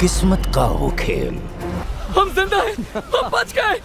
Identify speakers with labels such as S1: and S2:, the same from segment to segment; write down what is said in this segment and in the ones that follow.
S1: किस्मत का हो खेल।
S2: हम जिंदा हैं, हम बच गए।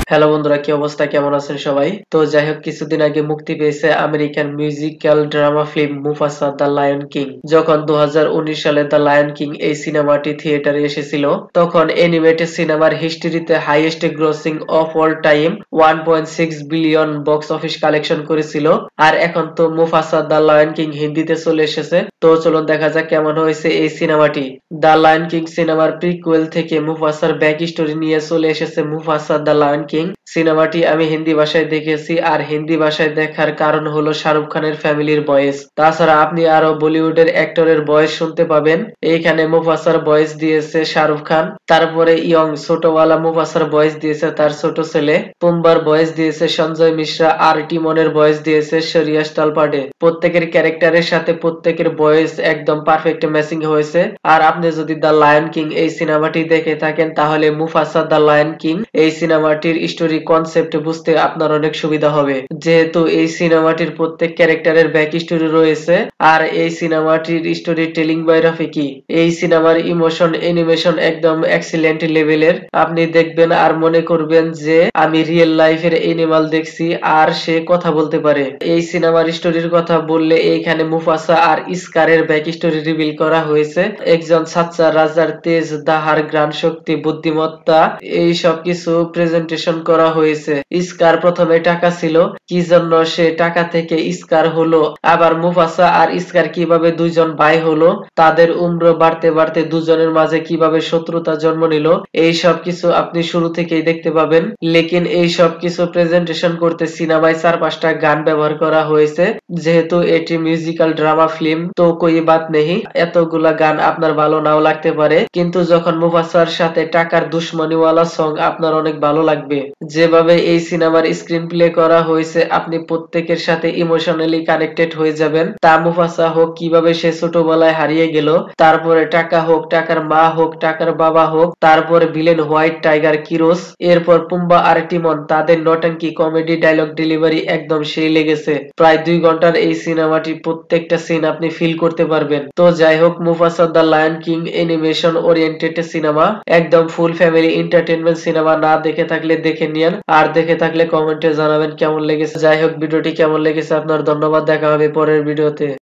S3: হ্যালো বন্ধুরা, কি অবস্থা, কেমন আছেন সবাই? তো যাই হোক, কিছুদিন আগে মুক্তি পেয়েছে American musical drama film মুফাসা the lion king. যখন 2019 সালে দ্য লায়ন কিং এই সিনেমাটি থিয়েটারে এসেছিল, তখন অ্যানিমেটেড সিনেমার হিস্ট্রিতে highest grossing of all time 1.6 billion box office collection করেছিল। আর এখন তো মুফাসা দ্য লায়ন কিং হিন্দিতে চলে এসেছে। তো চলুন দেখা যাক কেমন হয়েছে এই সিনেমাটি। দ্য লায়ন কিং সিনেমার প্রিকুয়েল থেকে মুফাসার ব্যাক স্টোরি নিয়ে চলে এসেছে মুফাসা দ্য লায়ন কিং। সিনেমাটি আমি হিন্দি ভাষায় দেখেছি, আর হিন্দি ভাষায় দেখার কারণ হলো শাহরুখ খানের ফ্যামিলির ভয়েস। তাছাড়া আপনি আরো বলিউডের অ্যাক্টরের ভয়েস শুনতে পাবেন। এইখানে মুফাসার ভয়েস দিয়েছে শাহরুখ খান, তারপরে ইয়ং ছোটওয়ালা মুফাসার ভয়েস দিয়েছে তার ছোট ছেলে, পুম্বার ভয়েস দিয়েছে সঞ্জয় মিশ্রা, আর টিমনের ভয়েস দিয়েছে শরিয়াস তালপাডে। প্রত্যেকের ক্যারেক্টারের সাথে প্রত্যেকের ভয়েস একদম পারফেক্ট ম্যাচিং হয়েছে। আর আপনি যদি দ্য লায়ন কিং এই সিনেমাটি দেখে থাকেন, তাহলে মুফাসা দ্য লায়ন কিং এই সিনেমাটির স্টোরি কনসেপ্ট বুঝতে আপনার অনেক সুবিধা হবে, যেহেতু এই সিনেমাটির প্রত্যেক ক্যারেক্টারের ব্যাক স্টোরি রয়েছে। আর এই সিনেমাটির স্টোরি টেলিং বাই রাফিকি। এই সিনেমার ইমোশন অ্যানিমেশন একদম এক্সিলেন্ট লেভেলের। আপনি দেখবেন আর মনে করবেন যে আমি রিয়েল লাইফের এনিমাল দেখছি, আর সে কথা বলতে পারে। এই সিনেমার স্টোরির কথা বললে এইখানে মুফাসা আর ইস্কারের ব্যাক স্টোরি রিভিল করা হয়েছে। একজন সাচ্চা রাজার তেজ, দাহার গ্রাণ শক্তি, বুদ্ধিমত্তা, এই সব কিছু প্রেজেন্টেশন করা হয়েছে। ইস্কার প্রথমে টাকা ছিল, কি জন্য সে টাকা থেকে ইস্কার হলো, আবার মুফাসা আর ইস্কার কিভাবে দুইজন ভাই হলো, তাদের উম্র বাড়তে বাড়তে দুজনের মাঝে কিভাবে শত্রুতা জন্ম নিল, এই সব কিছু আপনি শুরু থেকেই দেখতে পাবেন। লেকিন এই সব কিছু প্রেজেন্টেশন করতে সিনেমায় 4-5টা গান ব্যবহার করা হয়েছে। যেহেতু এটি মিউজিক্যাল ড্রামা ফিল্ম, তো কোই বাত নেই, এতগুলা গান আপনার ভালো নাও লাগতে পারে, কিন্তু যখন মুফাসার সাথে টাকার দুশ্মনীওয়ালা সং আপনার অনেক ভালো লাগবে। যেভাবে এই সিনেমার স্ক্রিন প্লে করা হয়েছে, আপনি প্রত্যেকের সাথে ইমোশনালি কানেক্টেড হয়ে যাবেন। তা মুফাসা হোক, কিভাবে সে ছোটবেলায় হারিয়ে গেল, তারপরে টাকা হোক, টাকার মা হোক, টাকার বাবা হোক, তারপরে ভিলেন হোয়াইট টাইগার কিরোস, এরপর পুম্বা আর টিমন, তাদের নটাঙ্কি কমেডি ডায়লগ ডেলিভারি একদম সেই লেগেছে। প্রায় 2 ঘন্টার এই সিনেমাটি প্রত্যেকটা সিন আপনি ফিল করতে পারবেন। তো যাই হোক, মুফাসা the lion king animation oriented cinema, একদম ফুল ফ্যামিলি এন্টারটেইনমেন্ট সিনেমা। না দেখে থাকলে দেখে নিন, আর দেখে থাকলে কমেন্টে জানাবেন কেমন লেগেছে। যাই হোক, ভিডিওটি কেমন লেগেছে আপনার। ধন্যবাদ, দেখা হবে পরের ভিডিওতে।